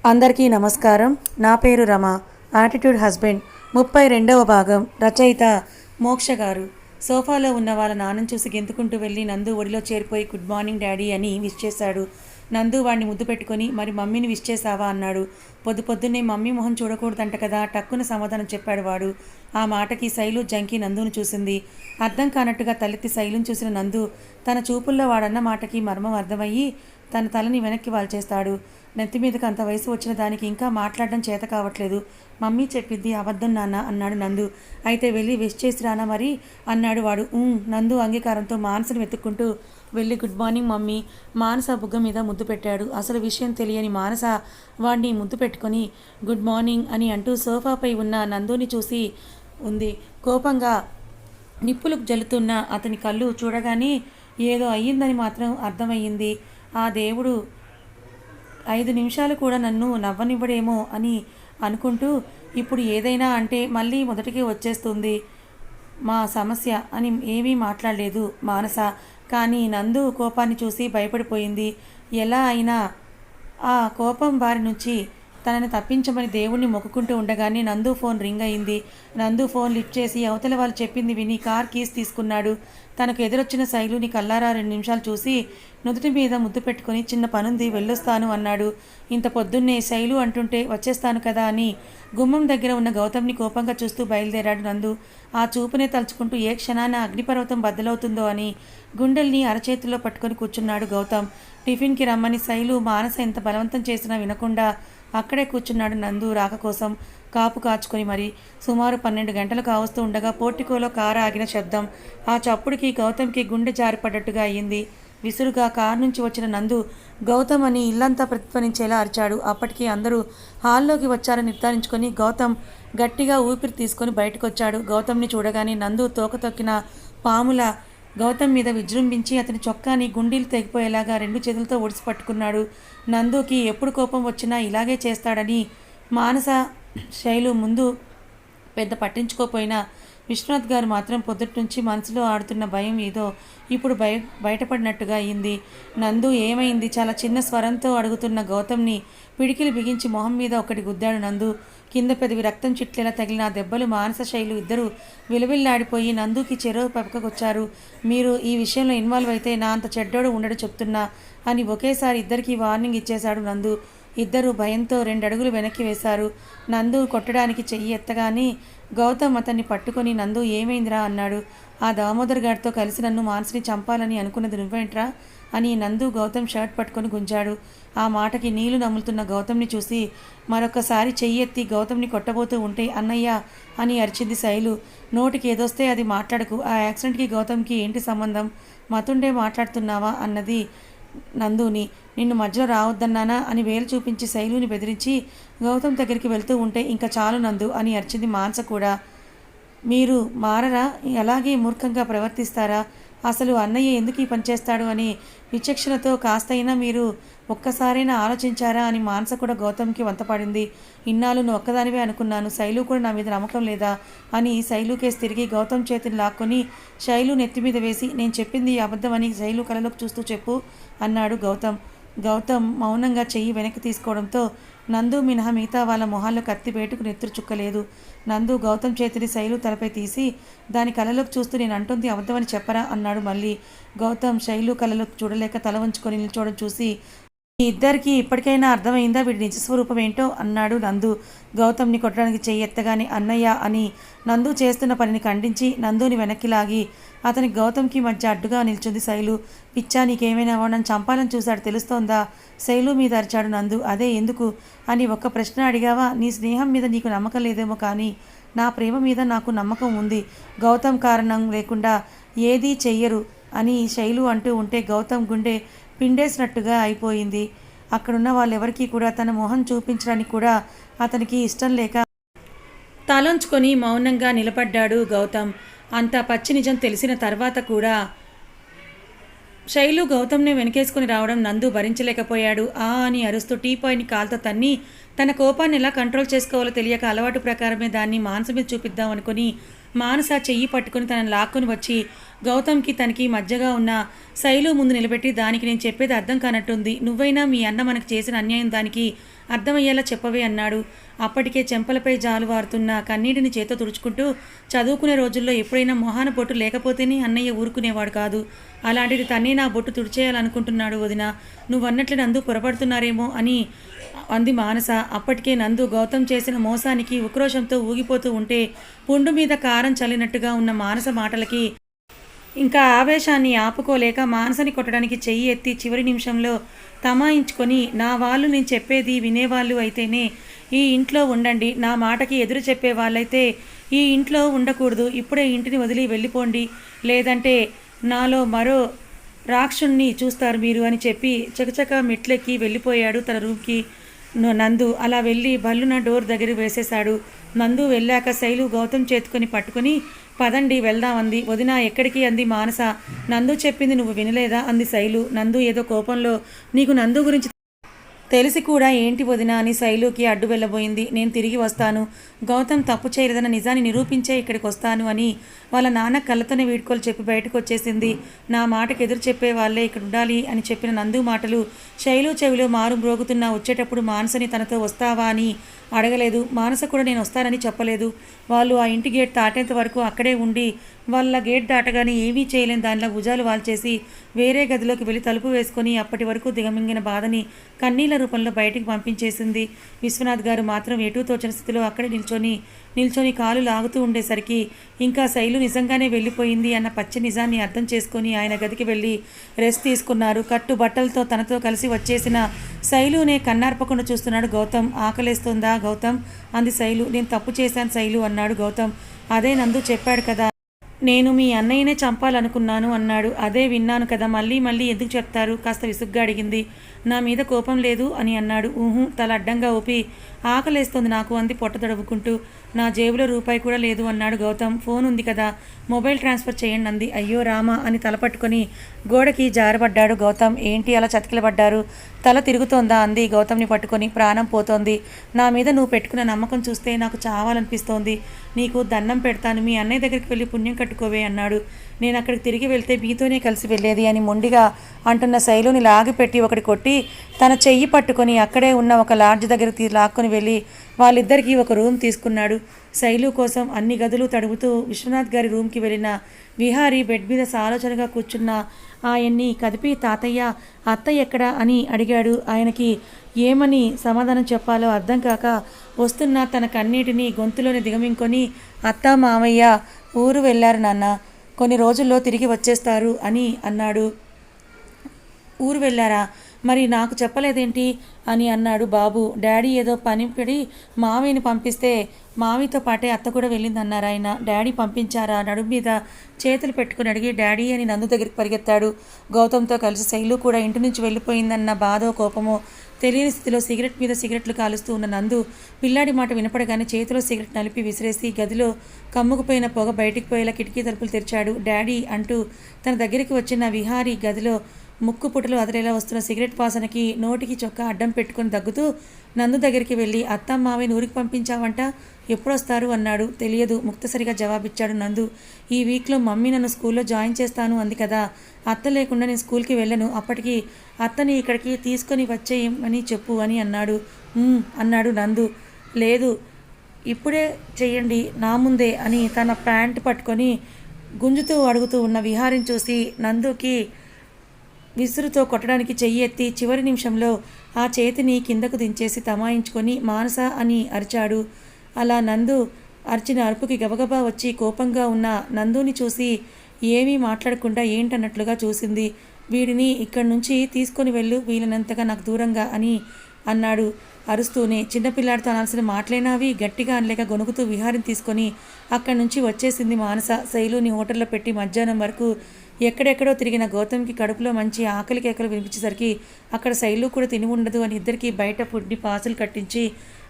అందరికీ నమస్కారం. నా పేరు రమ. యాటిట్యూడ్ హస్బెండ్ 32వ భాగం. రచయిత మోక్ష గారు. సోఫాలో ఉన్న వాళ్ళ నాన్నని చూసి గెంతుకుంటూ వెళ్ళి నందు ఒడిలో చేరిపోయి గుడ్ మార్నింగ్ డాడీ అని విష్ చేశాడు. నందు వాడిని ముద్దు పెట్టుకొని మరి మమ్మీని విష్ చేసావా అన్నాడు. పొద్దున్నే మమ్మీ మొహం చూడకూడదంట కదా, టక్కున సమాధానం చెప్పాడు వాడు. ఆ మాటకి శైలు జంకి నందును చూసింది. అర్థం కానట్టుగా తలెత్తి శైలుని చూసిన నందు తన చూపుల్లో వాడన్న మాటకి మర్మం అర్థమయ్యి తన తలని వెనక్కి వాల్చేస్తాడు. నెత్తి మీదకి అంత వయసు వచ్చిన దానికి ఇంకా మాట్లాడడం చేత కావట్లేదు. మమ్మీ చెప్పింది అబద్ధం నాన్న అన్నాడు నందు. అయితే వెళ్ళి విష్ చేసి రానా మరి అన్నాడు వాడు. నందు అంగీకారంతో మానసను వెతుక్కుంటూ వెళ్ళి గుడ్ మార్నింగ్ మమ్మీ మానస బుగ్గ మీద ముద్దు పెట్టాడు. అసలు విషయం తెలియని మానస వాడిని ముద్దు పెట్టుకొని గుడ్ మార్నింగ్ అని అంటూ సోఫాపై ఉన్న నందుని చూసి ఉంది. కోపంగా నిప్పులు జల్లుతున్న అతని కళ్ళు చూడగానే ఏదో అయ్యిందని మాత్రం అర్థమయ్యింది. ఆ దేవుడు 5 నిమిషాలు కూడా నన్ను నవ్వనివ్వడేమో అని అనుకుంటూ ఇప్పుడు ఏదైనా అంటే మళ్ళీ మొదటికి వచ్చేస్తుంది మా సమస్య అని ఏమీ మాట్లాడలేదు మానస. కానీ నందు కోపాన్ని చూసి భయపడిపోయింది. ఎలా అయినా ఆ కోపం బారి నుంచి తనని తప్పించమని దేవుణ్ణి మొక్కుకుంటూ ఉండగానే నందు ఫోన్ రింగ్ అయింది. నందు ఫోన్ లిఫ్ట్ చేసి అవతల వాళ్ళు చెప్పింది విని కార్ కీస్ తీసుకున్నాడు. తనకు ఎదురొచ్చిన శైలుని కల్లారా 2 నిమిషాలు చూసి నుదుటి మీద ముద్దు పెట్టుకుని చిన్న పనుంది వెళ్ళొస్తాను అన్నాడు. ఇంత పొద్దున్నే శైలు అంటుంటే వచ్చేస్తాను కదా అని గుమ్మం దగ్గర ఉన్న గౌతమ్ని కోపంగా చూస్తూ బయలుదేరాడు నందు. ఆ చూపునే తలుచుకుంటూ ఏ క్షణాన అగ్నిపర్వతం బద్దలవుతుందో అని గుండెల్ని అరచేతిలో పట్టుకొని కూర్చున్నాడు గౌతమ్. టిఫిన్కి రమ్మని శైలు మానస ఎంత బలవంతం చేసినా వినకుండా అక్కడే కూర్చున్నాడు నందు రాక కోసం కాపు కాచుకొని. మరి సుమారు 12 గంటలు కావస్తూ ఉండగా పోర్టికోలో కారు ఆగిన శబ్దం. ఆ చప్పుడుకి గౌతమ్కి గుండె జారిపడ్డట్టుగా అయ్యింది. విసురుగా కారు నుంచి వచ్చిన నందు గౌతమ్ అని ఇల్లంతా ప్రతిధ్వనించేలా అరిచాడు. అప్పటికి అందరూ హాల్లోకి వచ్చారని నిర్ధారించుకొని గౌతమ్ గట్టిగా ఊపిరి తీసుకొని బయటకు వచ్చాడు. గౌతమ్ని చూడగానే నందు తోక తొక్కిన పాముల గౌతమ్ మీద విజృంభించి అతని చొక్కాని గుండీలు తెగిపోయేలాగా 2 చేతులతో ఒడిసి పట్టుకున్నాడు. నందుకి ఎప్పుడు కోపం వచ్చినా ఇలాగే చేస్తాడని మానస శైలు ముందు పెద్ద పట్టించుకోపోయినా విశ్వనాథ్ గారు మాత్రం పొద్దుటి నుంచి మనసులో ఆడుతున్న భయం ఏదో ఇప్పుడు బయటపడినట్టుగా అయింది. నందు ఏమైంది చాలా చిన్న స్వరంతో అడుగుతున్న గౌతమ్ని పిడికిలు బిగించి మొహం మీద ఒకటి గుద్దాడు నందు. కింద పెదవి రక్తం చిట్లేలా తగిలిన దెబ్బలు మానస శైలు ఇద్దరు విలువిల్లాడిపోయి నందుకి చెరువు పక్కకొచ్చారు. మీరు ఈ విషయంలో ఇన్వాల్వ్ అయితే నా అంత చెడ్డోడు ఉండడు చెప్తున్నా అని ఒకేసారి ఇద్దరికీ వార్నింగ్ ఇచ్చేశాడు నందు. ఇద్దరు భయంతో 2 అడుగులు వెనక్కి వేశారు. నందు కొట్టడానికి చెయ్యి ఎత్తగానే గౌతమ్ అతన్ని పట్టుకొని నందు ఏమైందిరా అన్నాడు. ఆ దామోదర్ గారితో కలిసి నన్ను మానసిని చంపాలని అనుకున్నది నువ్వేంట్రా అని నందు గౌతమ్ షర్ట్ పట్టుకొని గుంజాడు. ఆ మాటకి నీళ్లు నములుతున్న గౌతమ్ని చూసి మరొకసారి చెయ్యి ఎత్తి గౌతమ్ని కొట్టబోతూ ఉంటే అన్నయ్య అని అరిచింది శైలు. నోటికి ఏదొస్తే అది మాట్లాడకు. ఆ యాక్సిడెంట్కి గౌతమ్కి ఏంటి సంబంధం? మతుండే మాట్లాడుతున్నావా అన్నది నందుని. నిన్ను మధ్యలో రావద్దన్నానా అని వేలు చూపించి శైలుని బెదిరించి గౌతమ్ దగ్గరికి వెళ్తూ ఉంటే ఇంకా చాలు నందు అని అరిచింది మానస కూడా. మీరు మారరా? అలాగే మూర్ఖంగా ప్రవర్తిస్తారా? అసలు అన్నయ్య ఎందుకు ఈ పనిచేస్తాడు అని విచక్షణతో కాస్తైనా మీరు ఒక్కసారైనా ఆలోచించారా అని మానస కూడా గౌతమ్కి వంతపడింది. ఇన్నాళ్ళు నువ్వు ఒక్కదానివే అనుకున్నాను, శైలు కూడా నా మీద నమ్మకం లేదా అని శైలు కేసు తిరిగి గౌతమ్ చేతిని లాక్కొని శైలు నెత్తి మీద వేసి నేను చెప్పింది అబద్ధమని శైలు కళ్ళలోకి చూస్తూ చెప్పు అన్నాడు గౌతమ్. గౌతమ్ మౌనంగా చెయ్యి వెనక్కి తీసుకోవడంతో నందు మినహా మిగతా వాళ్ళ మొహాల్లో కత్తి బయటకు నెత్తురు చుక్కలేదు. నందు గౌతమ్ చేతిని శైలు తలపై తీసి దాని కళ్ళలోకి చూస్తూ నేను అంటుంది అబద్ధమని చెప్పరా అన్నాడు మళ్ళీ. గౌతమ్ శైలు కళ్ళలోకి చూడలేక తల వంచుకొని నిల్చోవడం చూసి ఈ ఇద్దరికి ఇప్పటికైనా అర్థమైందా వీడి నిజస్వరూపం ఏంటో అన్నాడు నందు. గౌతమ్ని కొట్టడానికి చెయ్యి ఎత్తగానే అన్నయ్య అని నందు చేస్తున్న పనిని ఖండించి నందుని వెనక్కి లాగి అతని గౌతమ్కి మధ్య అడ్డుగా నిల్చుంది శైలు. పిచ్చా నీకేమైనా నన్ను చంపాలని చూశాడు తెలుస్తోందా? శైలు మీద అరిచాడు నందు. అదే ఎందుకు అని ఒక్క ప్రశ్న అడిగావా? నీ స్నేహం మీద నీకు నమ్మకం లేదేమో కానీ నా ప్రేమ మీద నాకు నమ్మకం ఉంది. గౌతమ్ కారణం లేకుండా ఏదీ చెయ్యరు అని శైలు అంటూ ఉంటే గౌతమ్ గుండె పిండేసినట్టుగా అయిపోయింది. అక్కడున్న వాళ్ళెవరికీ కూడా తన మొహం చూపించడానికి కూడా అతనికి ఇష్టం లేక తలంచుకొని మౌనంగా నిలబడ్డాడు గౌతమ్. అంత పచ్చి నిజం తెలిసిన తర్వాత కూడా శైలు గౌతమ్ని వెనకేసుకుని రావడం నందు భరించలేకపోయాడు. అని అరుస్తూ టీపాయ్ని కాల్తో తన్ని తన కోపాన్ని ఎలా కంట్రోల్ చేసుకోవాలో తెలియక అలవాటు ప్రకారమే దాన్ని మానస మీద చూపిద్దాం అనుకుని మానస చెయ్యి పట్టుకుని తనని లాక్కొని వచ్చి గౌతమ్కి తనకి మధ్యగా ఉన్న శైలు ముందు నిలబెట్టి, దానికి నేను చెప్పేది అర్థం కానట్టుంది. నువ్వైనా మీ అన్న మనకు చేసిన అన్యాయం దానికి అర్థమయ్యేలా చెప్పవే అన్నాడు. అప్పటికే చెంపలపై జాలువారుతున్న కన్నీటిని చేత్తో తుడుచుకుంటూ, చదువుకునే రోజుల్లో ఎప్పుడైనా మొహాన బొట్టు లేకపోతేనే అన్నయ్య ఊరుకునేవాడు కాదు. అలాంటిది తన్నే నా బొట్టు తుడిచేయాలనుకుంటున్నాడు వదిన. నువ్వన్నట్లు నందు పొరపడుతున్నారేమో అని అంది మానస. అప్పటికే నందు గౌతమ్ చేసిన మోసానికి ఉక్రోషంతో ఊగిపోతూ ఉంటే, పుండు మీద కారం చల్లినట్టుగా ఉన్న మానస మాటలకి ఇంకా ఆవేశాన్ని ఆపుకోలేక మానసని కొట్టడానికి చెయ్యి ఎత్తి చివరి నిమిషంలో తమాయించుకొని, నా వాళ్ళు నేను చెప్పేది వినేవాళ్ళు అయితేనే ఈ ఇంట్లో ఉండండి, నా మాటకి ఎదురు చెప్పే వాళ్ళైతే ఈ ఇంట్లో ఉండకూడదు, ఇప్పుడే ఇంటిని వదిలి వెళ్ళిపోండి, లేదంటే నాలో మరో రాక్షుణ్ణి చూస్తారు మీరు అని చెప్పి చకచక మెట్లెక్కి వెళ్ళిపోయాడు తన రూమ్కి నందు. అలా వెళ్ళి బల్లున డోర్ దగ్గర వేసేశాడు. నందు వెళ్ళాక శైలు గౌతమ్ చేతుకొని పట్టుకుని, పదండి వెళ్దామంది. వదిన ఎక్కడికి అంది మానస. నందు చెప్పింది నువ్వు వినలేదా అంది శైలు. నందు ఏదో కోపంలో, నీకు నందు గురించి తెలిసి కూడా ఏంటి వదిన అని శైలుకి అడ్డు వెళ్ళబోయింది. నేను తిరిగి వస్తాను, గౌతమ్ తప్పు చేయలేదన్న నిజాన్ని నిరూపించే ఇక్కడికి వస్తాను అని వాళ్ళ నాన్న కళ్ళతోనే వీడ్కోలు చెప్పి బయటకు వచ్చేసింది. నా మాటకు ఎదురు చెప్పే వాళ్ళే ఇక్కడ ఉండాలి అని చెప్పిన నందు మాటలు శైలు చెవిలో మారు మ్రోగుతున్నా వచ్చేటప్పుడు మానసని తనతో వస్తావా అని అడగలేదు. మానస కూడా నేను వస్తానని చెప్పలేదు. వాళ్ళు ఆ ఇంటి గేట్ దాటేంత వరకు అక్కడే ఉండి వాళ్ళ గేట్ దాటగానే ఏమీ చేయలేని దానిలో భుజాలు వాల్చేసి వేరే గదిలోకి వెళ్ళి తలుపు వేసుకొని అప్పటి వరకు దిగమింగిన బాధని కన్నీళ్ల రూపంలో బయటికి పంపించేసింది. విశ్వనాథ్ గారు మాత్రం ఎటూ తోచని స్థితిలో అక్కడే నిల్చొని కాలు లాగుతూ ఉండేసరికి ఇంకా శైలు నిజంగానే వెళ్ళిపోయింది అన్న పచ్చి నిజాన్ని అర్థం చేసుకొని ఆయన గదికి వెళ్ళి రెస్ట్ తీసుకున్నారు. కట్టు బట్టలతో తనతో కలిసి వచ్చేసిన శైలునే కన్నార్పకుండా చూస్తున్నాడు గౌతమ్. ఆకలేస్తుందా గౌతమ్ అంది శైలు. నేను తప్పు చేశాను శైలు అన్నాడు గౌతమ్. అదే నందు చెప్పాడు కదా, నేను మీ అన్నయ్యనే చంపాలనుకున్నాను అన్నాడు. అదే విన్నాను కదా, మళ్ళీ మళ్ళీ ఎందుకు చెప్తారు కాస్త విసుగ్గా అడిగింది. నా మీద కోపం లేదు అని అన్నాడు. తల అడ్డంగా ఊపి, ఆకలేస్తుంది నాకు అంది పొట్ట తడుపుకుంటూ. నా జేబులో రూపాయి కూడా లేదు అన్నాడు గౌతమ్. ఫోన్ ఉంది కదా, మొబైల్ ట్రాన్స్ఫర్ చేయండి అంది. అయ్యో రామా అని తల పట్టుకొని గోడకి జారబడ్డాడు గౌతమ్. ఏంటి అలా చతికిలబడ్డారు, తల తిరుగుతోందా అంది గౌతమ్ని పట్టుకొని. ప్రాణం పోతోంది, నా మీద నువ్వు పెట్టుకున్న నమ్మకం చూస్తే నాకు చావాలనిపిస్తోంది. నీకు దండం పెడతాను, మీ అన్నయ్య దగ్గరికి వెళ్ళి పుణ్యం కట్టుకోవే అన్నాడు. నేను అక్కడికి తిరిగి వెళ్తే మీతోనే కలిసి వెళ్ళేది అని మొండిగా అంటున్న శైలుని లాగిపెట్టి ఒకటి కొట్టి తన చెయ్యి పట్టుకొని అక్కడే ఉన్న ఒక లాడ్జ్ దగ్గరికి లాక్కొని వెళ్ళి వాళ్ళిద్దరికీ ఒక రూమ్ తీసుకున్నాడు. శైలు కోసం అన్ని గదులు తడుగుతూ విశ్వనాథ్ గారి రూమ్కి వెళ్ళిన విహారీ బెడ్ మీద సాలోచనగా కూర్చున్న ఆయన్ని కదిపి, తాతయ్య అత్త ఎక్కడా అని అడిగాడు. ఆయనకి ఏమని సమాధానం చెప్పాలో అర్థం కాక వస్తున్న తన కన్నీటిని గొంతులోనే దిగమింకొని, అత్త మామయ్య ఊరు వెళ్ళారు నాన్న, కొన్ని రోజుల్లో తిరిగి వచ్చేస్తారు అని అన్నాడు. ఊరు వెళ్ళారా, మరి నాకు చెప్పలేదేంటి అని అన్నాడు బాబు. డాడీ ఏదో పని పడి మామయ్యని పంపిస్తే మామయ్యతో పాటే అత్త కూడా వెళ్ళిందన్నారు ఆయన. డాడీ పంపించారా నడుము మీద చేతులు పెట్టుకుని అడిగి డాడీ అని నందు దగ్గరికి పరిగెత్తాడు. గౌతమ్తో కలిసి శైలు కూడా ఇంటి నుంచి వెళ్ళిపోయిందన్న బాధో కోపమో తెలియని స్థితిలో సిగరెట్ మీద సిగరెట్లు కాలుస్తూ ఉన్న నందు పిల్లాడి మాట వినపడగానే చేతిలో సిగరెట్ నలిపి విసిరేసి గదిలో కమ్ముకుపోయిన పొగ బయటికి పోయేలా కిటికీ తలుపులు తెరిచాడు. డాడీ అంటూ తన దగ్గరికి వచ్చిన విహారీ గదిలో ముక్కు పుటలు అదిరేలా వస్తున్న సిగరెట్ వాసనకి నోటికి చొక్కా అడ్డం పెట్టుకుని దగ్గుతూ నందు దగ్గరికి వెళ్ళి, అత్త మావయ్యని ఊరికి పంపించావంట, ఎప్పుడొస్తారు అన్నాడు. తెలియదు ముక్తసరిగా జవాబిచ్చాడు నందు. ఈ వీక్లో మమ్మీ నన్ను స్కూల్లో జాయిన్ చేస్తాను అంది కదా, అత్త లేకుండా నేను స్కూల్కి వెళ్ళను, అప్పటికి అత్తని ఇక్కడికి తీసుకొని వచ్చేయమని చెప్పు అని అన్నాడు. అన్నాడు నందు. లేదు ఇప్పుడే చెయ్యండి నా ముందే అని తన ప్యాంట్ పట్టుకొని గుంజుతూ అడుగుతూ ఉన్న విహారిని చూసి నందుకి విసురుతో కొట్టడానికి చెయ్యి ఎత్తి చివరి నిమిషంలో ఆ చేతిని కిందకు దించేసి తమాయించుకొని మానస అని అరిచాడు. అలా నందు అరిచిన అరుపుకి గబగబా వచ్చి కోపంగా ఉన్న నందుని చూసి ఏమీ మాట్లాడకుండా ఏంటన్నట్లుగా చూసింది. వీడిని ఇక్కడి నుంచి తీసుకొని వెళ్ళు, వీలైనంతగా నాకు దూరంగా అని అన్నాడు అరుస్తూనే. చిన్నపిల్లాడితో అనాల్సిన మాటలేనావి గట్టిగా అనలేక గొనుగుతూ విహారిని తీసుకొని అక్కడి నుంచి వచ్చేసింది మానస. శైలుని హోటల్లో పెట్టి మధ్యాహ్నం వరకు ఎక్కడెక్కడో తిరిగిన గౌతమ్కి కడుపులో మంచి ఆకలి కేకలు వినిపించేసరికి అక్కడ శైలు కూడా తిని ఉండదు అని ఇద్దరికి బయట ఫుడ్ని పార్సల్ కట్టించి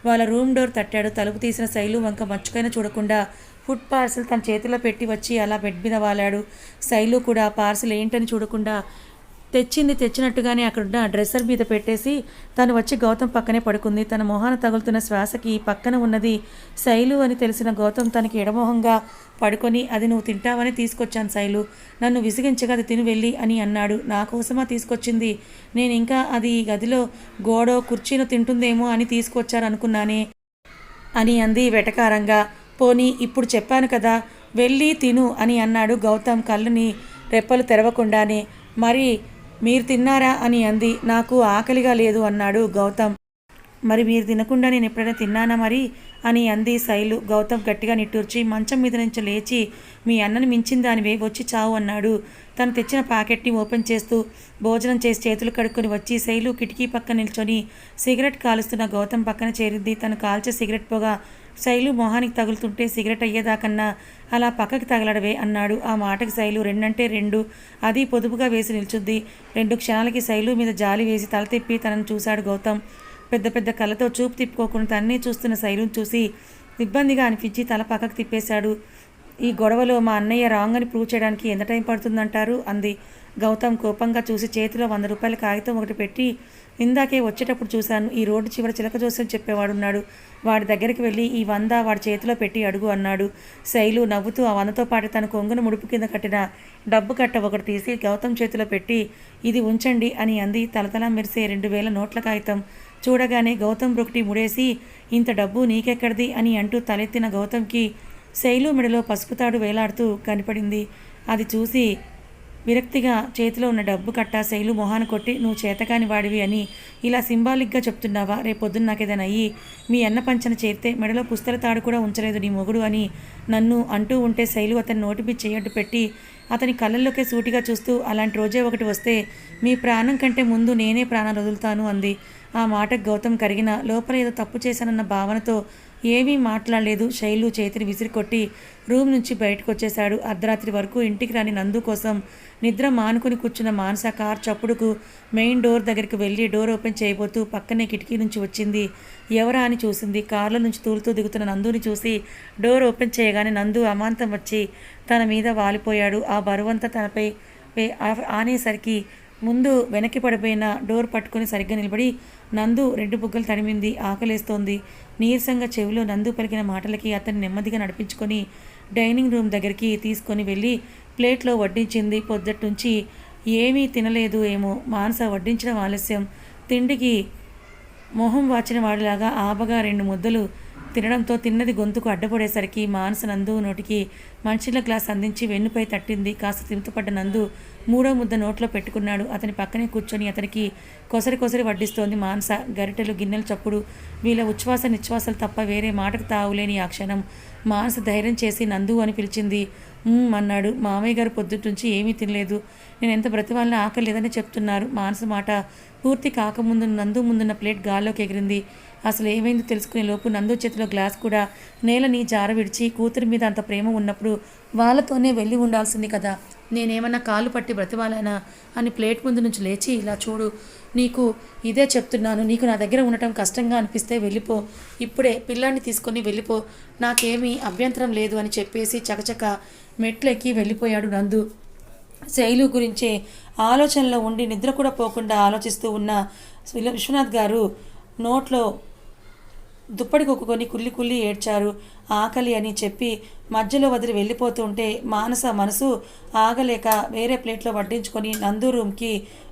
వాళ్ళ రూమ్ డోర్ తట్టాడు. తలుపు తీసిన శైలు వంక మచ్చుకైనా చూడకుండా ఫుడ్ పార్సల్ తన చేతిలో పెట్టి వచ్చి అలా బెడ్ మీద వాలాడు. శైలు కూడా పార్సల్ ఏంటని చూడకుండా తెచ్చింది తెచ్చినట్టుగానే అక్కడున్న డ్రెస్సర్ మీద పెట్టేసి తను వచ్చి గౌతమ్ పక్కనే పడుకుంది. తన మొహాన తగులుతున్న శ్వాసకి పక్కన ఉన్నది శైలు అని తెలిసిన గౌతమ్ తనకి ఎడమొహంగా పడుకొని, అది నువ్వు తింటావని తీసుకొచ్చాను శైలు, నన్ను విసిగించగా అది తిని వెళ్ళి అని అన్నాడు. నా కోసమా తీసుకొచ్చింది? నేను ఇంకా అది ఈ గదిలో గోడో కుర్చీనో తింటుందేమో అని తీసుకొచ్చాను అనుకున్నానే అని అంది వెటకారంగా. పోనీ ఇప్పుడు చెప్పాను కదా, వెళ్ళి తిను అని అన్నాడు గౌతమ్ కళ్ళుని రెప్పలు తెరవకుండానే. మరి మీరు తిన్నారా అని అంది. నాకు ఆకలిగా లేదు అన్నాడు గౌతమ్. మరి మీరు తినకుండా నేను ఎప్పుడైనా తిన్నానా మరి అని అంది శైలు. గౌతమ్ గట్టిగా నిట్టూర్చి మంచం మీద నుంచి లేచి, మీ అన్నని మించిన దానివే, వచ్చి చావు అన్నాడు. తను తెచ్చిన ప్యాకెట్ని ఓపెన్ చేస్తూ భోజనం చేసి చేతులు కడుక్కొని వచ్చి శైలు కిటికీ పక్కన నిల్చొని సిగరెట్ కాలుస్తున్న గౌతమ్ పక్కన చేరింది. తను కాల్చే సిగరెట్ పొగ శైలు మొహానికి తగులుతుంటే సిగరెట్ అయ్యేదాకన్నా అలా పక్కకి తగలడవే అన్నాడు. ఆ మాటకి శైలు రెండంటే రెండు, అది పొదుపుగా వేసి నిల్చుంది. 2 క్షణాలకి శైలు మీద జాలి వేసి తల తిప్పి తనను చూశాడు గౌతమ్. పెద్ద పెద్ద కళ్ళతో చూపు తిప్పుకోకుండా తన్నే చూస్తున్న శైలుని చూసి ఇబ్బందిగా అనిపించి తల పక్కకు తిప్పేశాడు. ఈ గొడవలో మా అన్నయ్య రాంగ్ అని ప్రూవ్ చేయడానికి ఎంత టైం పడుతుందంటారు అంది. గౌతమ్ కోపంగా చూసి చేతిలో 100 రూపాయల కాగితం ఒకటి పెట్టి, ఇందాకే వచ్చేటప్పుడు చూశాను, ఈ రోడ్డు చివర చిలక జోస్యం చెప్పేవాడున్నాడు, వాడి దగ్గరికి వెళ్ళి ఈ 100 వాడి చేతిలో పెట్టి అడుగు అన్నాడు. శైలు నవ్వుతూ ఆ 100తో పాటు తన కొంగును ముడుపు కింద కట్టిన డబ్బు కట్ట ఒకటి తీసి గౌతమ్ చేతిలో పెట్టి, ఇది ఉంచండి అని అంది. తలతలా మెరిసే 2000 నోట్ల కాగితం చూడగానే గౌతమ్ బ్రొకటి ముడేసి, ఇంత డబ్బు నీకెక్కడిది అని అంటూ తలెత్తిన గౌతమ్కి శైలు మెడలో పసుపు తాడు వేలాడుతూ కనపడింది. అది చూసి విరక్తిగా చేతిలో ఉన్న డబ్బు కట్ట శైలు మొహాన కొట్టి, నువ్వు చేతకాని వాడివి అని ఇలా సింబాలిక్గా చెప్తున్నావా? రేపొద్దున్న నాకేదైనా అయ్యి మీ అన్న పంచన చేరితే మెడలో పుస్తల తాడు కూడా ఉంచలేదు నీ మొగుడు అని నన్ను అంటూ ఉంటే శైలు అతని నోటిపి చేయడ్డు పెట్టి అతని కళ్ళల్లోకే సూటిగా చూస్తూ, అలాంటి రోజే ఒకటి వస్తే మీ ప్రాణం కంటే ముందు నేనే ప్రాణాలు వదులుతాను అంది. ఆ మాటకు గౌతమ్ కరిగిన లోపల ఏదో తప్పు చేశానన్న భావనతో ఏమీ మాట్లాడలేదు. శైలు చేతిని విసిరికొట్టి రూమ్ నుంచి బయటకు వచ్చేశాడు. అర్ధరాత్రి వరకు ఇంటికి రాని నందు కోసం నిద్ర మానుకుని కూర్చున్న మానస కార్ చప్పుడుకు మెయిన్ డోర్ దగ్గరికి వెళ్ళి డోర్ ఓపెన్ చేయబోతూ పక్కనే కిటికీ నుంచి వచ్చింది. ఎవరా అని చూసింది. కారులో నుంచి తూలుతూ దిగుతున్న నందుని చూసి డోర్ ఓపెన్ చేయగానే నందు అమాంతం వచ్చి తన మీద వాలిపోయాడు. ఆ బరువంతా తనపై ఆనేసరికి ముందు వెనక్కి పడిపోయిన డోర్ పట్టుకుని సరిగ్గా నిలబడి నందు 2 బుగ్గలు తడిమింది. ఆకలేస్తోంది. నీరసంగా చెవిలో నందు పలికిన మాటలకి అతన్ని నెమ్మదిగా నడిపించుకొని డైనింగ్ రూమ్ దగ్గరికి తీసుకొని వెళ్ళి ప్లేట్లో వడ్డించింది. పొద్దుట్నుంచి ఏమీ తినలేదు ఏమో. మానస వడ్డించడం ఆలస్యం. తిండికి మొహం వాచిన వాడిలాగా ఆబగా 2 ముద్దలు తినడంతో తిన్నది గొంతుకు అడ్డపడేసరికి మానస నందు నోటికి మంచినీళ్ళ గ్లాస్ అందించి వెన్నుపై తట్టింది. కాస్త తింటుపడ్డ నందు 3వ ముద్ద నోట్లో పెట్టుకున్నాడు. అతని పక్కనే కూర్చొని అతనికి కొసరి కొసరి వడ్డిస్తోంది మానస. గరిటెలు గిన్నెలు చప్పుడు, వీళ్ళ ఉచ్ఛ్వాస నిశ్వాసాలు తప్ప వేరే మాటకు తావులేని ఆ క్షణం మానస ధైర్యం చేసి నందు అని పిలిచింది. అన్నాడు. మామయ్య గారు పొద్దుట్నుంచి ఏమీ తినలేదు, నేను ఎంత బ్రతిమాలినా ఆకలి లేదని చెప్తున్నారు. మానస మాట పూర్తి కాకముందు నందు ముందున్న ప్లేట్ గాల్లోకి ఎగిరింది. అసలు ఏమైందో తెలుసుకునే లోపు నందు చేతిలో గ్లాస్ కూడా నేలని జార విడిచి, కూతురి మీద అంత ప్రేమ ఉన్నప్పుడు వాళ్ళతోనే వెళ్ళి ఉండాల్సింది కదా, నేనేమన్నా కాలు పట్టి బ్రతిమాలానా అని ప్లేట్ ముందు నుంచి లేచి, ఇలా చూడు, నీకు ఇదే చెప్తున్నాను, నీకు నా దగ్గర ఉండటం కష్టంగా అనిపిస్తే వెళ్ళిపో, ఇప్పుడే పిల్లాన్ని తీసుకొని వెళ్ళిపో, నాకేమీ అభ్యంతరం లేదు అని చెప్పేసి చకచక మెట్లెక్కి వెళ్ళిపోయాడు నందు. శైలు గురించే ఆలోచనలో ఉండి నిద్ర కూడా పోకుండా ఆలోచిస్తూ ఉన్న విశ్వనాథ్ గారు నోట్లో దుప్పటి కొక్కుకొని కుల్లి కుల్లి ఏడ్చారు. ఆకలి అని చెప్పి మధ్యలో వదిలి వెళ్ళిపోతుంటే మానస మనసు ఆగలేక వేరే ప్లేట్లో వడ్డించుకొని నందు రూమ్కి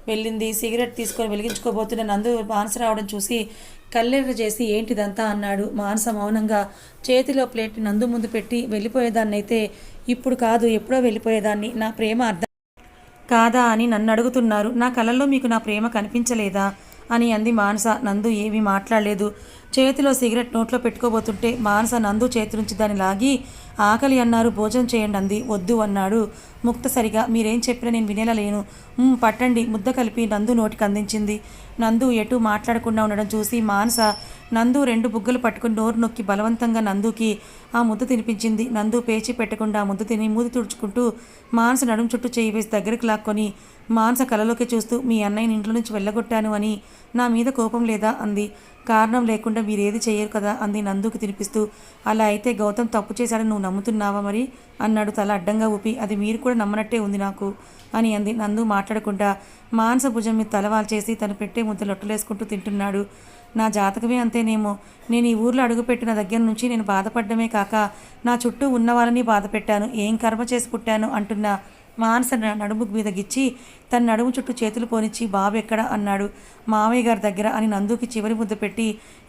వెళ్ళింది. సిగరెట్ తీసుకొని వెలిగించుకోబోతున్న నందు మానస రావడం చూసి కళ్ళెర్ర చేసి ఏంటిదంతా అన్నాడు. మానస మౌనంగా చేతిలో ప్లేట్ని నందు ముందు పెట్టి, వెళ్ళిపోయేదాన్ని అయితే ఇప్పుడు కాదు ఎప్పుడో వెళ్ళిపోయేదాన్ని, నా ప్రేమ అర్థం కాదా అని నన్ను అడుగుతున్నారు, నా కళ్ళల్లో మీకు నా ప్రేమ కనిపించలేదా అని అంది మానస. నందు ఏమీ మాట్లాడలేదు. చేతిలో సిగరెట్ నోట్లో పెట్టుకోబోతుంటే మానస నందు చేతి నుంచి దాన్ని లాగి, ఆకలి అన్నారు, భోజనం చేయండి అంది. వద్దు అన్నాడు ముక్తసరిగా. మీరేం చెప్పినా నేను వినేలా లేను. పట్టండి ముద్ద కలిపి నందు నోటికి అందించింది. నందు ఎటు మాట్లాడకుండా ఉండడం చూసి మానస నందు 2 బుగ్గలు పట్టుకుని నోరు నొక్కి బలవంతంగా నందుకి ఆ ముద్ద తినిపించింది. నందు పేచి పెట్టకుండా ఆ ముద్ద తిని మూతి తుడుచుకుంటూ మానస నడుం చుట్టూ చేయి వేసి దగ్గరికి లాక్కొని మానస కలలోకి చూస్తూ మీ అన్నయ్యని ఇంట్లో నుంచి వెళ్ళగొట్టాను అని నా మీద కోపం లేదా అంది. కారణం లేకుండా మీరేది చేయరు కదా అంది నందుకి తినిపిస్తూ. అలా అయితే గౌతమ్ తప్పు చేశాడని నువ్వు నమ్ముతున్నావా మరి అన్నాడు తల అడ్డంగా ఊపి. అది మీరు కూడా నమ్మనట్టే ఉంది నాకు అని అంది. నందు మాట్లాడకుండా మానస భుజం మీద తలవాల్చేసి తను పెట్టే ముద్ద లొట్టలేసుకుంటూ తింటున్నాడు. నా జాతకమే అంతేనేమో. నేను ఈ ఊర్లో అడుగుపెట్టిన దగ్గర నుంచి నేను బాధపడ్డమే కాక నా చుట్టూ ఉన్న వాళ్ళని బాధ పెట్టాను. ఏం కర్మ చేసి పుట్టాను అంటున్న మానస నడుము మీద గిచ్చి తన నడుము చుట్టూ చేతులు పోనిచ్చి బాబు ఎక్కడ అన్నాడు. మావయ్య గారి దగ్గర అని నందుకి చివరి ముద్ద పెట్టి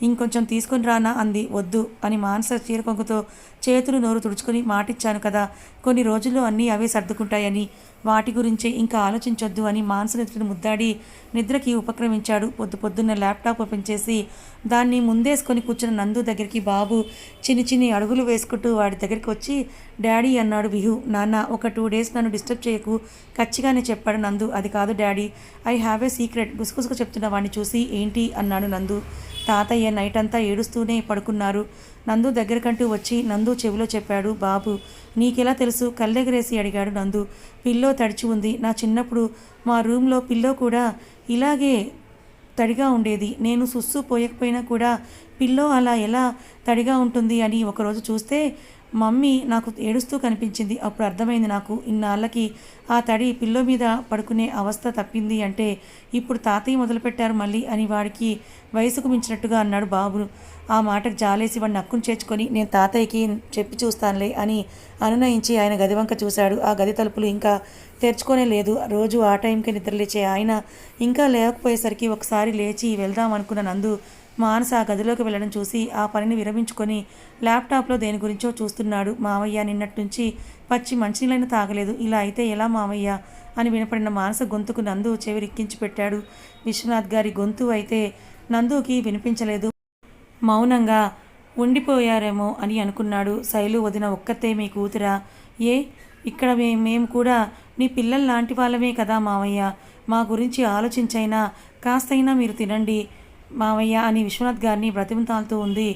ఇంకొంచెం తీసుకుని రానా అంది. వద్దు అని మానస చీరకొంగుతో చేతులు నోరు తుడుచుకొని మాటిచ్చాను కదా కొన్ని రోజుల్లో అన్నీ అవే సర్దుకుంటాయని, వాటి గురించి ఇంకా ఆలోచించొద్దు అని మానస నెత్తిని ముద్దాడి నిద్రకి ఉపక్రమించాడు. పొద్దున్న ల్యాప్టాప్ ఓపెన్ చేసి దాన్ని ముందేసుకొని కూర్చున్న నందు దగ్గరికి బాబు చిన్ని అడుగులు వేసుకుంటూ వాడి దగ్గరికి వచ్చి డాడీ అన్నాడు విహు. నాన్న ఒక 2 days నన్ను డిస్టర్బ్ చేయకు ఖచ్చితంగానే చెప్పాడు నందు. అది కాదు daddy, I have a secret గుసగుసగా చెప్తున్న వాడిని చూసి ఏంటి అన్నాడు నందు. తాతయ్య నైట్ అంతా ఏడుస్తూనే పడుకున్నారు. నందు దగ్గరకంటూ వచ్చి నందు చెవిలో చెప్పాడు. బాబు నీకెలా తెలుసు కళ్ళెగరేసి అడిగాడు నందు. పిల్లో తడిచి ఉంది. నా చిన్నప్పుడు మా రూమ్లో పిల్లో కూడా ఇలాగే తడిగా ఉండేది. నేను సుస్సు పోయకపోయినా కూడా పిల్లో అలా ఎలా తడిగా ఉంటుంది అని ఒకరోజు చూస్తే మమ్మీ నాకు ఏడుస్తూ కనిపించింది. అప్పుడు అర్థమైంది నాకు ఇన్నాళ్ళకి ఆ తడి పిల్లో మీద పడుకునే అవస్థ తప్పింది అంటే ఇప్పుడు తాతయ్య మొదలుపెట్టారు మళ్ళీ అని వాడికి వయసుకు మించినట్టుగా అన్నాడు బాబు. ఆ మాటకు జాలేసి వాడిని నక్కును చేర్చుకొని నేను తాతయ్యకి చెప్పి చూస్తానులే అని అనునయించి ఆయన గది వంక చూశాడు. ఆ గది తలుపులు ఇంకా తెరుచుకోనే లేదు. రోజు ఆ టైంకి నిద్రలేచే ఆయన ఇంకా లేకపోయేసరికి ఒకసారి లేచి వెళ్దాం అనుకున్న నందు మానస ఆ గదిలోకి వెళ్ళడం చూసి ఆ పనిని విరమించుకొని ల్యాప్టాప్లో దేని గురించో చూస్తున్నాడు. మావయ్య నిన్నటి నుంచి పచ్చి మంచినీళ్ళైనా తాగలేదు. ఇలా అయితే ఎలా మావయ్య అని వినపడిన మానస గొంతుకు నందు చెవి రిక్కించి పెట్టాడు. విశ్వనాథ్ గారి గొంతు అయితే నందుకి వినిపించలేదు. మౌనంగా ఉండిపోయారేమో అని అనుకున్నాడు. శైలు వదిన ఒక్కతే మీ కూతురా? ఏ ఇక్కడ మేము కూడా నీ పిల్లల లాంటి వాళ్ళమే కదా మావయ్య. మా గురించి ఆలోచించైనా కాస్తైనా మీరు తినండి మావయ్య అని విశ్వనాథ్ గారిని బ్రతిమలాడుతూ ఉంది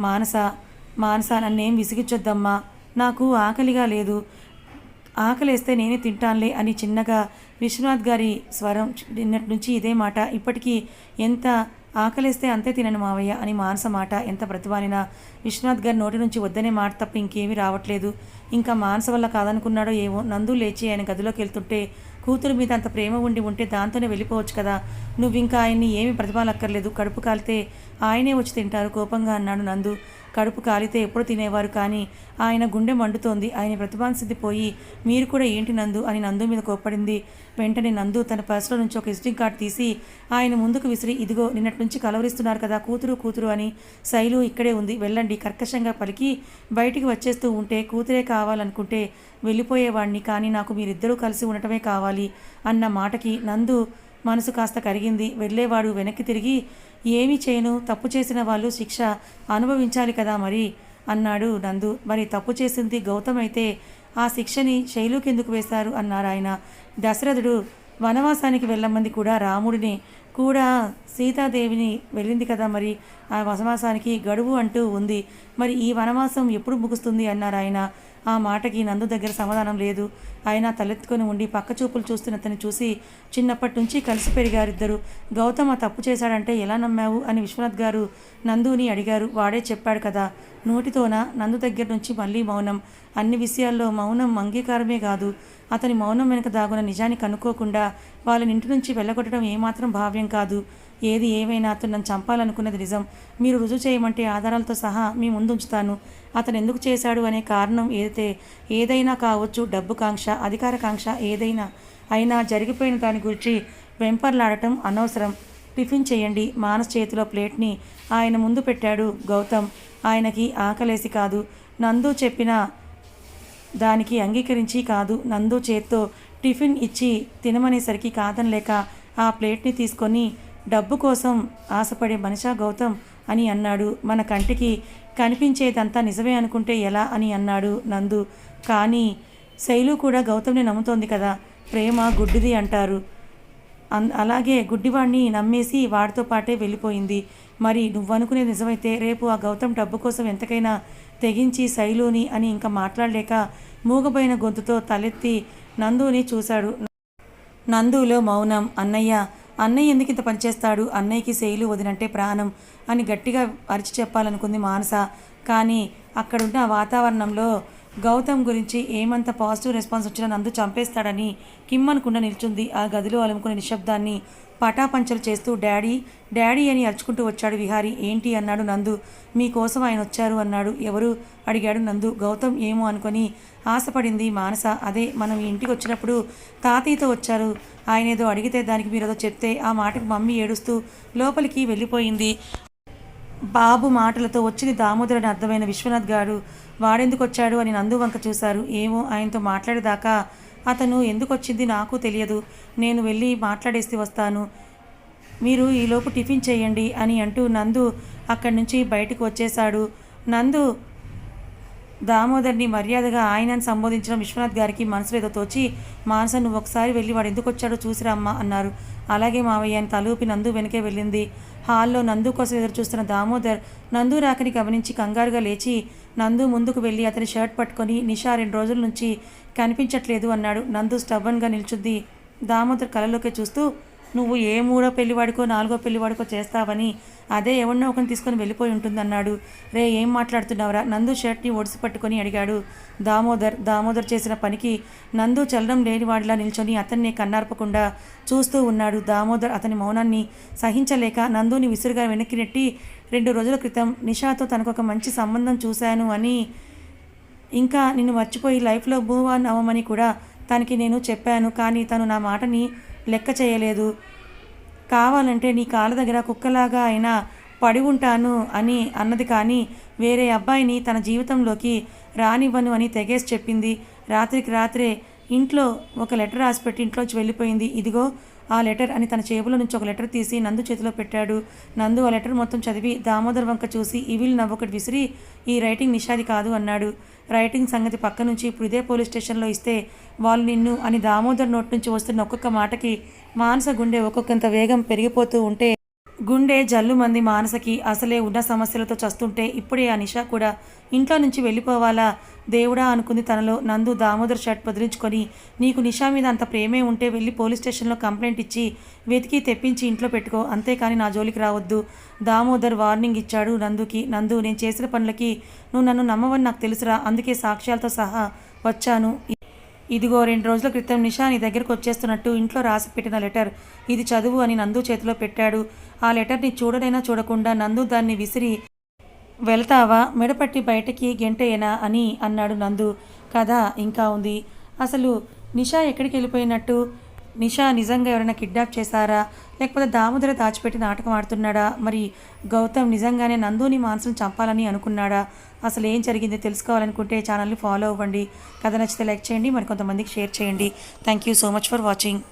మానస నన్నేం విసిగించొద్దమ్మా, నాకు ఆకలిగా లేదు, ఆకలేస్తే నేనే తింటానులే అని చిన్నగా విశ్వనాథ్ గారి స్వరం. నిన్నటి నుంచి ఇదే మాట. ఇప్పటికీ ఎంత ఆకలేస్తే అంతే తినను మావయ్య అని మానస మాట. ఎంత ప్రతిభానినా విశ్వనాథ్ గారి నోటి నుంచి వద్దనే మాట తప్ప ఇంకేమీ రావట్లేదు. ఇంకా మానస వల్ల కాదనుకున్నాడో ఏమో. నందు లేచి ఆయన గదిలోకి వెళ్తుంటే కూతురు మీద అంత ప్రేమ ఉంటే దాంతోనే వెళ్ళిపోవచ్చు కదా. నువ్వు ఇంకా ఆయన్ని ఏమీ ప్రతిభాలక్కర్లేదు. కడుపు కాలితే ఆయనే వచ్చి తింటారు కోపంగా అన్నాడు నందు. కడుపు కాలితే ఎప్పుడు తినేవారు కానీ ఆయన గుండె మండుతోంది. ఆయన ప్రతిభాన్సిద్ధి పోయి మీరు కూడా ఏంటి నందు అని నందు మీద కోప్పడింది. వెంటనే నందు తన పర్సులో నుంచి ఒక విజిటింగ్ కార్డు తీసి ఆయన ముందుకు విసిరి ఇదిగో నిన్నటి నుంచి కలవరిస్తున్నారు కదా కూతురు అని, శైలు ఇక్కడే ఉంది వెళ్ళండి కర్కశంగా పలికి బయటికి వచ్చేస్తూ ఉంటే కూతురే కావాలనుకుంటే వెళ్ళిపోయేవాడిని కానీ నాకు మీరిద్దరూ కలిసి ఉండటమే కావాలి అన్న మాటకి నందు మనసు కాస్త కరిగింది. వెళ్ళేవాడు వెనక్కి తిరిగి ఏమీ చేయను, తప్పు చేసిన వాళ్ళు శిక్ష అనుభవించాలి కదా మరి అన్నాడు నందు. మరి తప్పు చేసింది గౌతమ్ అయితే ఆ శిక్షని శైలుకి ఎందుకు వేశారు అన్నారు ఆయన. దశరథుడు వనవాసానికి వెళ్ళమంది కూడా రాముడిని కూడా సీతాదేవిని వెళ్ళింది కదా, మరి ఆ వనవాసానికి గడువు అంటూ ఉంది, మరి ఈ వనవాసం ఎప్పుడు ముగుస్తుంది అన్నారు ఆయన. ఆ మాటకి నందు దగ్గర సమాధానం లేదు. ఆయన తలెత్తుకొని ఉండి పక్క చూపులు చూస్తున్న అతన్ని చూసి చిన్నప్పటి నుంచి కలిసి పెరిగారిద్దరు. గౌతమ్ ఆ తప్పు చేశాడంటే ఎలా నమ్మావు అని విశ్వనాథ్ గారు నందుని అడిగారు. వాడే చెప్పాడు కదా నోటితోన. నందు దగ్గర నుంచి మళ్ళీ మౌనం. అన్ని విషయాల్లో మౌనం అంగీకారమే కాదు, అతని మౌనం వెనుక దాగున్న నిజాన్ని కనుక్కోకుండా వాళ్ళని ఇంటి నుంచి వెళ్ళగొట్టడం ఏమాత్రం భావ్యం కాదు. ఏది ఏమైనా అతను నన్ను చంపాలనుకున్నది నిజం. మీరు రుజువు చేయమంటే ఆధారాలతో సహా మీ ముందు ఉంచుతాను. అతను ఎందుకు చేశాడు అనే కారణం ఏదైనా కావచ్చు, డబ్బు కాంక్ష, అధికార కాంక్ష, ఏదైనా అయినా జరిగిపోయిన దాని గురించి వెంపర్లాడటం అనవసరం. టిఫిన్ చేయండి. మానస్ చేతిలో ప్లేట్ని ఆయన ముందు పెట్టాడు గౌతమ్. ఆయనకి ఆకలేసి కాదు, నందు చెప్పిన దానికి అంగీకరించి కాదు. నందు చేత్తో టిఫిన్ ఇచ్చి తినమనేసరికి కాదనలేక ఆ ప్లేట్ని తీసుకొని డబ్బు కోసం ఆశపడే మనిషా గౌతమ్ అని అన్నాడు. మన కంటికి కనిపించేదంతా నిజమే అనుకుంటే ఎలా అని అన్నాడు నందు. కానీ శైలు కూడా గౌతమ్ని నమ్ముతోంది కదా. ప్రేమ గుడ్డిది అంటారు. అలాగే గుడ్డివాడిని నమ్మేసి వాడితో పాటే వెళ్ళిపోయింది. మరి నువ్వనుకునేది నిజమైతే రేపు ఆ గౌతమ్ డబ్బు కోసం ఎంతకైనా తెగించి శైలుని అని ఇంకా మాట్లాడలేక మూగబోయిన గొంతుతో తలెత్తి నందుని చూశాడు. నందులో మౌనం. అన్నయ్య ఎందుకు ఇంత పనిచేస్తాడు? అన్నయ్యకి శైలు వదినంటే ప్రాణం అని గట్టిగా అరిచి చెప్పాలనుకుంది మానస. కానీ అక్కడున్న వాతావరణంలో గౌతమ్ గురించి ఏమంత పాజిటివ్ రెస్పాన్స్ వచ్చినా నందు చంపేస్తాడని కిమ్మనకుండా నిల్చుంది. ఆ గదిలో అలుముకునే నిశ్శబ్దాన్ని పటాపంచలు చేస్తూ డాడీ డాడీ అని అరుచుకుంటూ వచ్చాడు విహారీ. ఏంటి అన్నాడు నందు. మీకోసం ఆయన వచ్చారు అన్నాడు. ఎవరు అడిగాడు నందు. గౌతమ్ ఏమో అనుకొని ఆశపడింది మానస. అదే మనం ఈ ఇంటికి వచ్చినప్పుడు తాతయ్యతో వచ్చారు. ఆయన ఏదో అడిగితే దానికి మీరేదో చెప్తే ఆ మాటకు మమ్మీ ఏడుస్తూ లోపలికి వెళ్ళిపోయింది. బాబు మాటలతో వచ్చింది దామోదర్ అని అర్థమైన విశ్వనాథ్ గారు వాడెందుకు వచ్చాడు అని నందు వంక చూశారు. ఏమో ఆయనతో మాట్లాడేదాకా అతను ఎందుకు వచ్చింది నాకు తెలియదు. నేను వెళ్ళి మాట్లాడేసి వస్తాను, మీరు ఈలోపు టిఫిన్ చేయండి అని అంటూ నందు అక్కడి నుంచి బయటకు వచ్చేశాడు. నందు దామోదర్ని మర్యాదగా ఆయనని సంబోధించడం విశ్వనాథ్ గారికి మనసులో ఏదో తోచి, మానస నువ్వు ఒకసారి వెళ్ళి వాడు ఎందుకు వచ్చాడో చూసిరా అమ్మ అన్నారు. అలాగే మావయ్య అని తలూపి నందు వెనకే వెళ్ళింది. హాల్లో నందు కోసం ఎదురు చూస్తున్న దామోదర్ నందు రాకని గమనించి కంగారుగా లేచి నందు ముందుకు వెళ్ళి అతని షర్ట్ పట్టుకొని నిషా 2 రోజుల నుంచి కనిపించట్లేదు అన్నాడు. నందు స్టబ్బన్గా నిల్చుంది. దామోదర్ కళ్ళలోకి చూస్తూ నువ్వు ఏ 3వ పెళ్లివాడికో 4వ పెళ్లివాడికో చేస్తావని అదే ఎవరినో ఒకరిని తీసుకొని వెళ్ళిపోయి ఉంటుందన్నాడు. రే ఏం మాట్లాడుతున్నావురా? నందు షర్ట్ని ఒడిసి పట్టుకొని అడిగాడు దామోదర్ చేసిన పనికి నందు చలనం లేనివాడిలా నిల్చొని అతన్ని కన్నార్పకుండా చూస్తూ ఉన్నాడు. దామోదర్ అతని మౌనాన్ని సహించలేక నందుని విసురుగా వెనక్కి నెట్టి 2 రోజుల క్రితం నిషాతో తనకొక మంచి సంబంధం చూశాను అని, ఇంకా నిన్ను మర్చిపోయి లైఫ్లో మూవ్ ఆన్ అవ్వమని కూడా తనకి నేను చెప్పాను. కానీ తను నా మాటని లెక్క చేయలేదు. కావాలంటే నీ కాళ్ళ దగ్గర కుక్కలాగా అయినా పడి ఉంటాను అని అన్నది. కానీ వేరే అబ్బాయిని తన జీవితంలోకి రానివ్వను అని తెగేసి చెప్పింది. రాత్రికి రాత్రే ఇంట్లో ఒక లెటర్ రాసిపెట్టి ఇంట్లోంచి వెళ్ళిపోయింది. ఇదిగో ఆ లెటర్ అని తన చేతిలో నుంచి ఒక లెటర్ తీసి నందు చేతిలో పెట్టాడు. నందు ఆ లెటర్ మొత్తం చదివి దామోదర్ వంక చూసి ఈవిల్ నవ్వొకటి విసిరి ఈ రైటింగ్ నిషాది కాదు అన్నాడు. రైటింగ్ సంగతి పక్క నుంచి ఇప్పుడు ఇదే పోలీస్ స్టేషన్లో ఇస్తే వాళ్ళు నిన్ను అని దామోదర్ నోటి నుంచి వస్తున్న ఒక్కొక్క మాటకి మానస గుండె ఒక్కొక్కంత వేగం పెరిగిపోతూ ఉంటే గుండె జల్లు మంది మానసకి. అసలే ఉన్న సమస్యలతో చస్తుంటే ఇప్పుడే ఆ నిషా కూడా ఇంట్లో నుంచి వెళ్ళిపోవాలా దేవుడా అనుకుంది తనలో. నందు దామోదర్ షర్ట్ వదిలించుకొని నీకు నిషా మీద అంత ప్రేమే ఉంటే వెళ్ళి పోలీస్ స్టేషన్లో కంప్లైంట్ ఇచ్చి వెతికి తెప్పించి ఇంట్లో పెట్టుకో, అంతేకాని నా జోలికి రావద్దు. దామోదర్ వార్నింగ్ ఇచ్చాడు నందుకి. నందు నేను చేసిన పనులకి నువ్వు నన్ను నమ్మవని నాకు తెలుసురా, అందుకే సాక్ష్యాలతో సహా వచ్చాను. ఇదిగో 2 రోజుల క్రితం నిషా నీ దగ్గరకు వచ్చేస్తున్నట్టు ఇంట్లో రాసి పెట్టిన లెటర్, ఇది చదువు అని నందు చేతిలో పెట్టాడు. ఆ లెటర్ని చూడనైనా చూడకుండా నందు దాన్ని విసిరి వెళ్తావా మెడపట్టి బయటకి గెంటేయనా అని అన్నాడు నందు. కథ ఇంకా ఉంది. అసలు నిషా ఎక్కడికి వెళ్ళిపోయినట్టు? నిషా నిజంగా ఎవరైనా కిడ్నాప్ చేశారా, లేకపోతే దామోదర దాచిపెట్టి నాటకం ఆడుతున్నాడా? మరి గౌతమ్ నిజంగానే నందుని మానసం చంపాలని అనుకున్నాడా? అసలు ఏం జరిగింది తెలుసుకోవాలనుకుంటే ఛానల్ని ఫాలో అవ్వండి. కథ నచ్చితే లైక్ చేయండి, మరి కొంతమందికి షేర్ చేయండి. Thank you so much for watching.